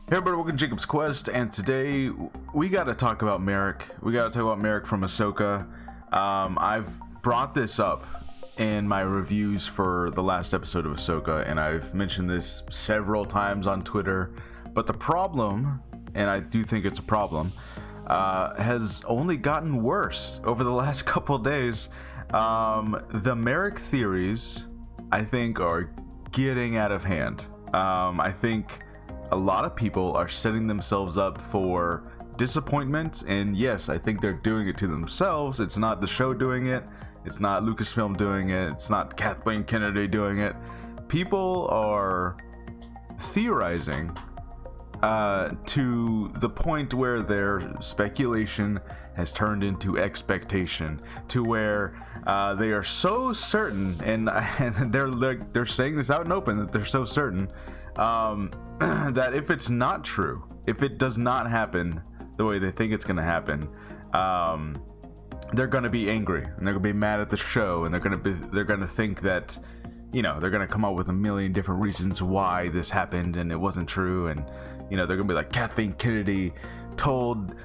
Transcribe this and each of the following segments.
Hey everybody, welcome to Jacob's Quest, and today we gotta talk about Marrok. We gotta talk about Marrok from Ahsoka. I've brought this up in my reviews for the last episode of Ahsoka, and I've mentioned this several times on Twitter, but the problem, and I do think it's a problem, has only gotten worse over the last couple days. The Marrok theories, I think, are getting out of hand. I think a lot of people are setting themselves up for disappointment, and yes, I think they're doing it to themselves. It's not the show doing it, it's not Lucasfilm doing it, it's not Kathleen Kennedy doing it. People are theorizing to the point where their speculation has turned into expectation, to where they are so certain, and they're saying this out and open, that they're so certain that if it's not true, if it does not happen the way they think it's going to happen, they're going to be angry, and they're going to be mad at the show, and they're going to think that, you know, they're going to come up with a million different reasons why this happened and it wasn't true, and, you know, they're going to be like, Kathleen Kennedy told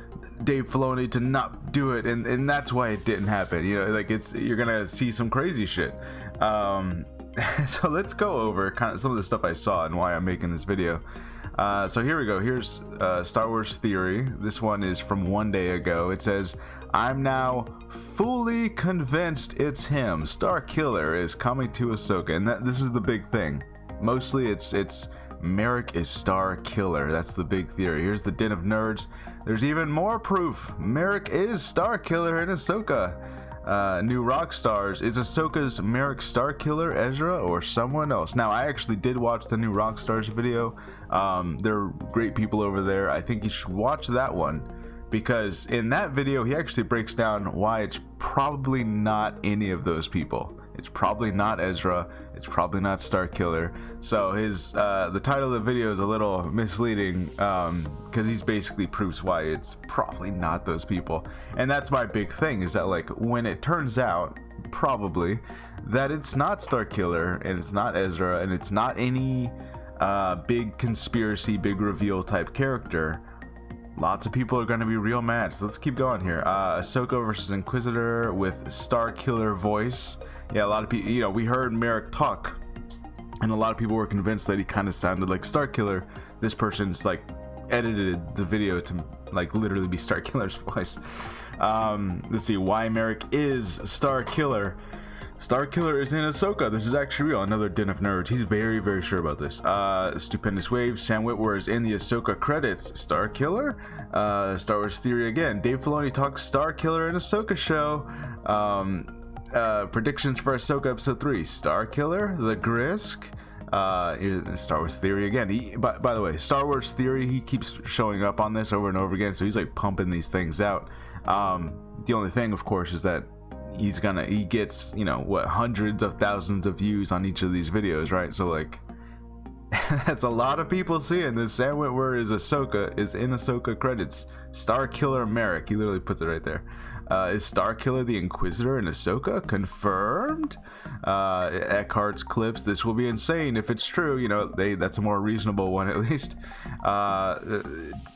Dave Filoni to not do it, and that's why it didn't happen. You know, like, you're going to see some crazy shit. So let's go over kind of some of the stuff I saw and why I'm making this video. So here we go. Here's Star Wars theory. This one is from one day ago. It says, "I'm now fully convinced it's him. Star Killer is coming to Ahsoka." And this is the big thing. Mostly it's Marrok is Star Killer. That's the big theory. Here's the Den of Nerds. There's even more proof. Marrok is Star Killer in Ahsoka. New rock stars. Is Ahsoka's Marrok Star Killer Ezra or someone else? Now, I actually did watch the new rock stars video. They're great people over there. I think you should watch that one, because in that video he actually breaks down why it's probably not any of those people. It's probably not Ezra. It's probably not Star Killer. So his the title of the video is a little misleading, because he's basically proves why it's probably not those people. And that's my big thing, is that, like, when it turns out probably that it's not Star Killer and it's not Ezra and it's not any big conspiracy, big reveal type character, lots of people are going to be real mad. So let's keep going here. Ahsoka versus Inquisitor with Star Killer voice. Yeah, a lot of people, you know, we heard Marrok talk, and a lot of people were convinced that he kind of sounded like Star Killer. This person's like edited the video to like literally be Star Killer's voice. Let's see why Marrok is Star Killer. Star Killer is in Ahsoka. This is actually real. Another Den of Nerds. He's very, very sure about this. Stupendous Wave. Sam Witwer is in the Ahsoka credits. Star Killer. Star Wars theory again. Dave Filoni talks Star Killer in Ahsoka show. Predictions for Ahsoka episode 3. Star Killer. The Grisk. Star Wars theory again. By the way, Star Wars theory, he keeps showing up on this over and over again, so he's like pumping these things out. The only thing, of course, is that he gets, you know, what, hundreds of thousands of views on each of these videos, right? So, like, that's a lot of people seeing this. Sam Witwer is in Ahsoka credits. Star Killer Marrok. He literally puts it right there. Is Star Killer the Inquisitor in Ahsoka? Confirmed. Eckhart's clips. This will be insane if it's true. You know, that's a more reasonable one, at least.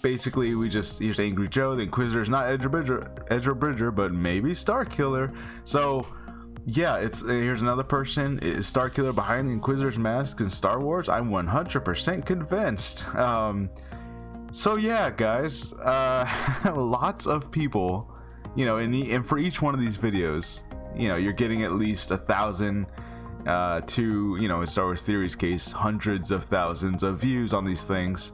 Basically, here's Angry Joe. The Inquisitor is not Ezra Bridger, but maybe Star Killer. So, yeah, here's another person. Is Star Killer behind the Inquisitor's mask in Star Wars? I'm 100% convinced. So yeah, guys, lots of people, you know, and for each one of these videos, you know, you're getting at least 1,000 to, you know, in Star Wars Theory's case, hundreds of thousands of views on these things.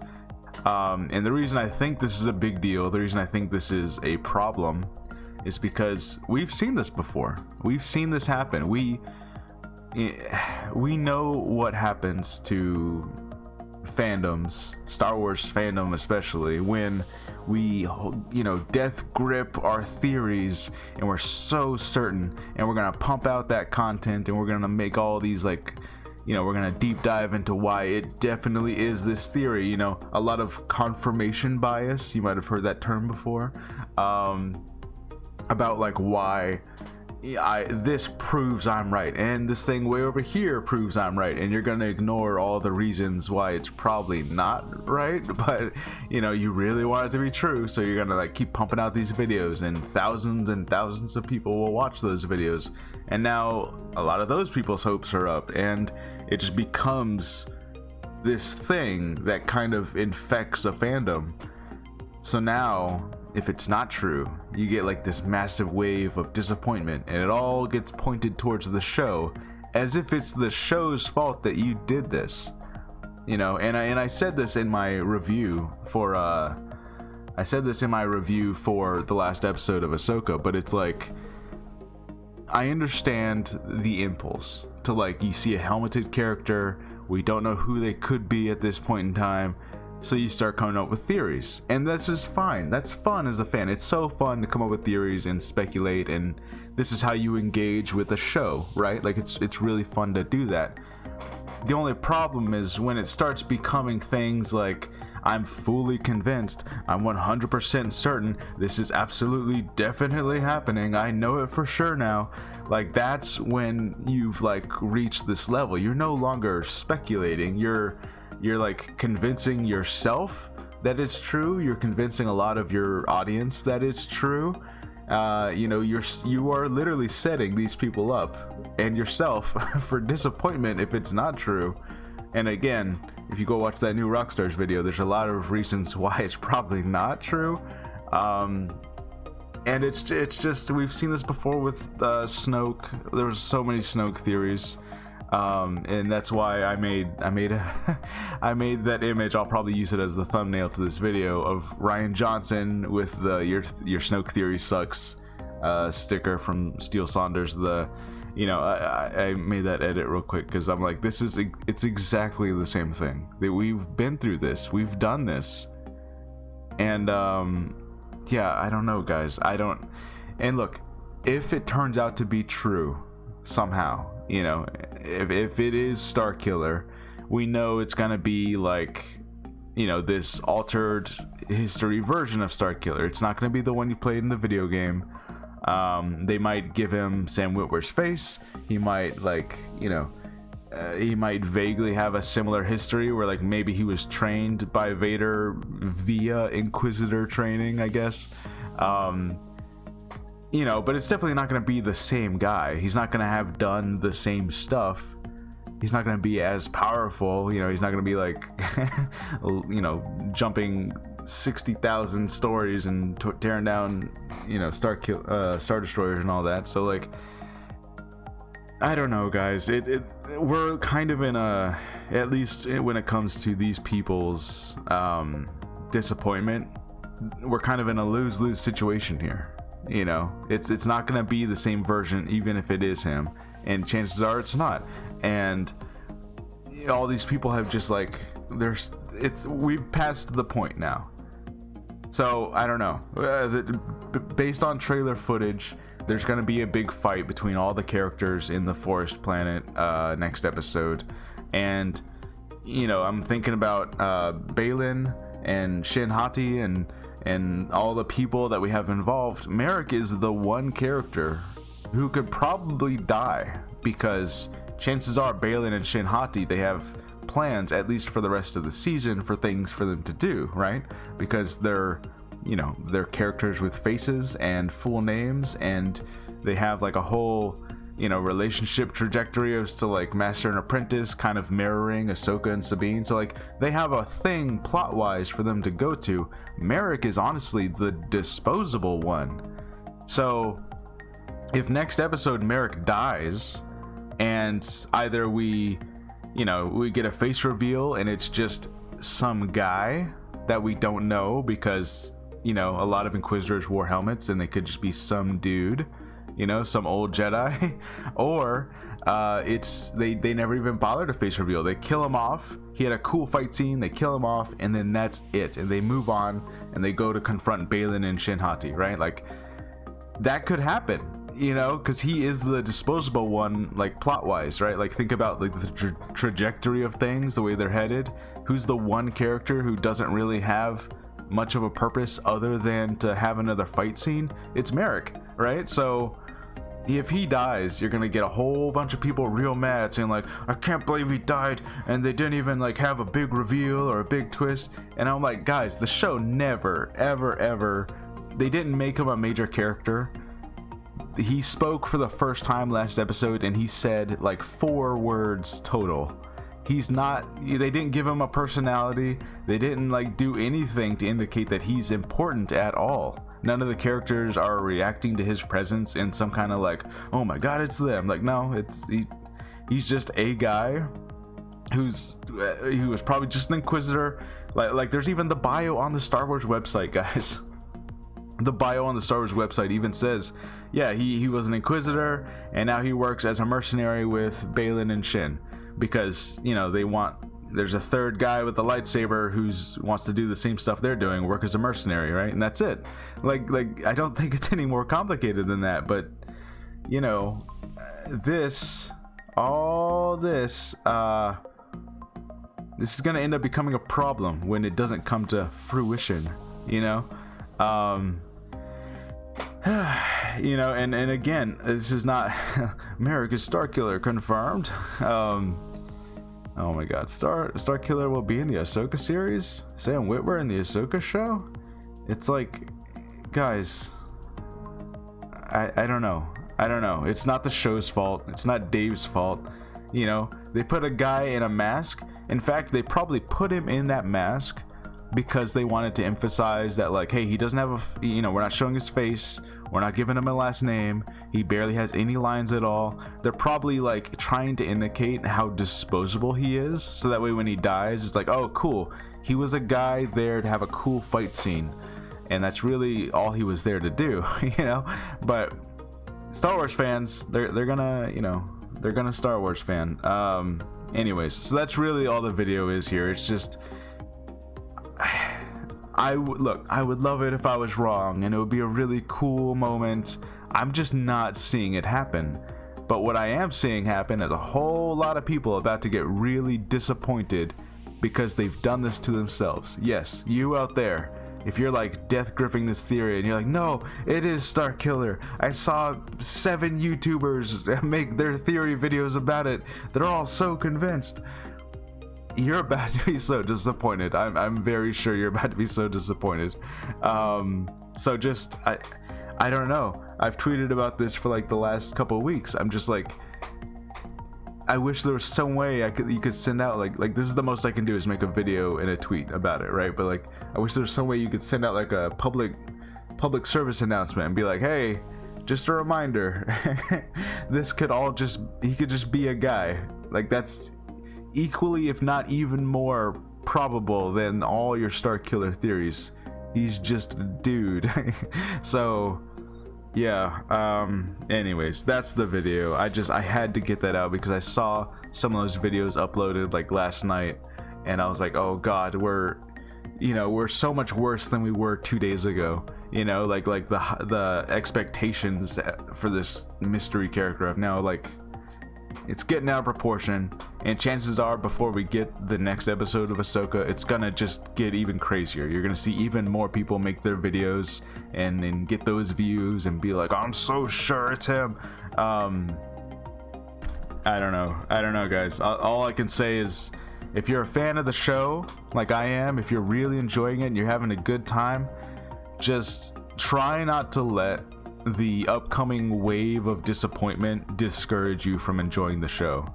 And the reason I think this is a big deal, the reason I think this is a problem, is because we've seen this before. We've seen this happen. We know what happens to fandoms, Star Wars fandom especially, when we, you know, death grip our theories and we're so certain, and we're gonna pump out that content, and we're gonna make all these, like, you know, we're gonna deep dive into why it definitely is this theory. You know, a lot of confirmation bias, you might have heard that term before, about like why this proves I'm right, and this thing way over here proves I'm right, and you're gonna ignore all the reasons why it's probably not right, but you really want it to be true, so you're gonna like keep pumping out these videos, and thousands of people will watch those videos, and now a lot of those people's hopes are up, and it just becomes this thing that kind of infects a fandom. So now, if it's not true, you get like this massive wave of disappointment, and it all gets pointed towards the show, as if it's the show's fault that you did this. And I said this in my review for the last episode of Ahsoka, but it's like, I understand the impulse to, like, you see a helmeted character, we don't know who they could be at this point in time, so you start coming up with theories, and this is fine. That's fun as a fan. It's so fun to come up with theories and speculate, and this is how you engage with a show, right? Like, it's really fun to do that. The only problem is when it starts becoming things like, I'm fully convinced, I'm 100% certain, this is absolutely definitely happening, I know it for sure now. Like, that's when you've like reached this level. You're no longer speculating, you're like convincing yourself that it's true. You're convincing a lot of your audience that it's true. You are literally setting these people up and yourself for disappointment if it's not true. And again, if you go watch that new Rockstars video, there's a lot of reasons why it's probably not true. And it's just, we've seen this before with Snoke. There was so many Snoke theories. And that's why I made I made that image. I'll probably use it as the thumbnail to this video of Ryan Johnson with the your Snoke theory sucks sticker from Steel Saunders. I made that edit real quick because I'm like, it's exactly the same thing. That we've been through this, we've done this, and yeah, I don't know, guys. And look, if it turns out to be true somehow, if it is Starkiller, we know it's gonna be like, this altered history version of Starkiller. It's not gonna be the one you played in the video game. They might give him Sam Witwer's face. He might he might vaguely have a similar history where like maybe he was trained by Vader via Inquisitor training, I guess. But it's definitely not going to be the same guy. He's not going to have done the same stuff. He's not going to be as powerful. He's not going to be like, jumping 60,000 stories and tearing down, Star Destroyers and all that. So like, I don't know, guys. We're kind of in a, at least when it comes to these people's disappointment, we're kind of in a lose-lose situation here. It's not gonna be the same version, even if it is him, and chances are it's not. And all these people have just like, we've passed the point now. So I don't know. Based on trailer footage, there's gonna be a big fight between all the characters in the Forest Planet next episode, and I'm thinking about Balin and Shin Hati and all the people that we have involved. Marrok is the one character who could probably die, because chances are Balin and Shin Hati, they have plans, at least for the rest of the season, for things for them to do, right? Because they're characters with faces and full names, and they have like a whole relationship trajectory as to like master and apprentice, kind of mirroring Ahsoka and Sabine. So like, they have a thing plot wise for them to go to. Marrok is honestly the disposable one. So if next episode Marrok dies, and either we get a face reveal and it's just some guy that we don't know, because a lot of Inquisitors wore helmets and they could just be some dude, some old Jedi, or they never even bother to face reveal. They kill him off. He had a cool fight scene, they kill him off, and then that's it, and they move on and they go to confront Balin and Shin Hati, right? Like, that could happen, because he is the disposable one, like plot wise, right? Like, think about like the trajectory of things, the way they're headed. Who's the one character who doesn't really have much of a purpose other than to have another fight scene? It's Marrok, right? So if he dies, you're gonna get a whole bunch of people real mad saying like, I can't believe he died, and they didn't even like have a big reveal or a big twist. And I'm like, guys, the show never ever, they didn't make him a major character. He spoke for the first time last episode, and he said like 4 words total. He's not, they didn't give him a personality. They didn't like do anything to indicate that he's important at all. None of the characters are reacting to his presence in some kind of like, oh my god, it's them. Like, no, he's just a guy he was probably just an inquisitor. Like there's even the bio on the Star Wars website, guys. The bio on the Star Wars website even says, yeah, he was an inquisitor, and now he works as a mercenary with Baylan and Shin, because, you know, there's a third guy with a lightsaber who wants to do the same stuff they're doing, work as a mercenary, right? And that's it. Like I don't think it's any more complicated than that. But, you know, this is gonna end up becoming a problem when it doesn't come to fruition, you know. You know, and again, this is not America's Starkiller confirmed. Oh my god, Starkiller will be in the Ahsoka series? Sam Witwer in the Ahsoka show? It's like, guys, I don't know. It's not the show's fault. It's not Dave's fault. You know, they put a guy in a mask. In fact, they probably put him in that mask because they wanted to emphasize that, like, hey, he doesn't have a, you know, we're not showing his face, we're not giving him a last name, he barely has any lines at all. They're probably like trying to indicate how disposable he is, so that way when he dies, it's like, oh cool, he was a guy there to have a cool fight scene, and that's really all he was there to do. You know. But Star Wars fans, they're gonna, you know, they're gonna Star Wars fan. Anyways, so that's really all the video is here. It's just, I would love it if I was wrong, and it would be a really cool moment. I'm just not seeing it happen. But what I am seeing happen is a whole lot of people about to get really disappointed because they've done this to themselves. Yes, you out there, if you're like death gripping this theory and you're like, no, it is Starkiller, I saw 7 YouTubers make their theory videos about it, they're all so convinced. You're about to be so disappointed. I'm very sure you're about to be so disappointed. So just, I don't know. I've tweeted about this for like the last couple of weeks. I'm just like, I wish there was some way you could send out like this is the most I can do is make a video and a tweet about it, right? But like, I wish there was some way you could send out like a public service announcement and be like, hey, just a reminder, this could all just, he could just be a guy. Like, that's equally, if not even more probable than all your Starkiller theories. He's just a dude. So yeah, anyways, that's the video. I had to get that out because I saw some of those videos uploaded like last night, and I was like, oh god, we're so much worse than we were 2 days ago. You know, like the expectations for this mystery character have now, like, it's getting out of proportion, and chances are before we get the next episode of Ahsoka, it's gonna just get even crazier. You're gonna see even more people make their videos and get those views and be like, I'm so sure it's him. I don't know, guys. All I can say is, if you're a fan of the show like I am, if you're really enjoying it and you're having a good time, just try not to let the upcoming wave of disappointment discourage you from enjoying the show.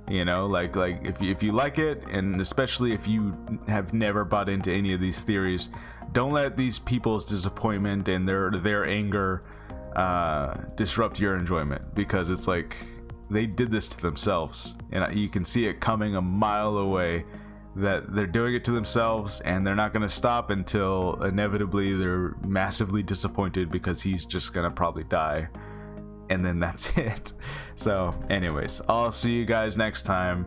You know, like if you like it, and especially if you have never bought into any of these theories, don't let these people's disappointment and their anger disrupt your enjoyment, because it's like they did this to themselves, and you can see it coming a mile away that they're doing it to themselves, and they're not going to stop until inevitably they're massively disappointed because he's just going to probably die, and then that's it. So anyways, I'll see you guys next time.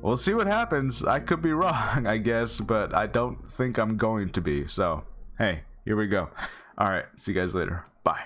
We'll see what happens. I could be wrong, I guess, but I don't think I'm going to be. So hey, here we go. All right, see you guys later. Bye.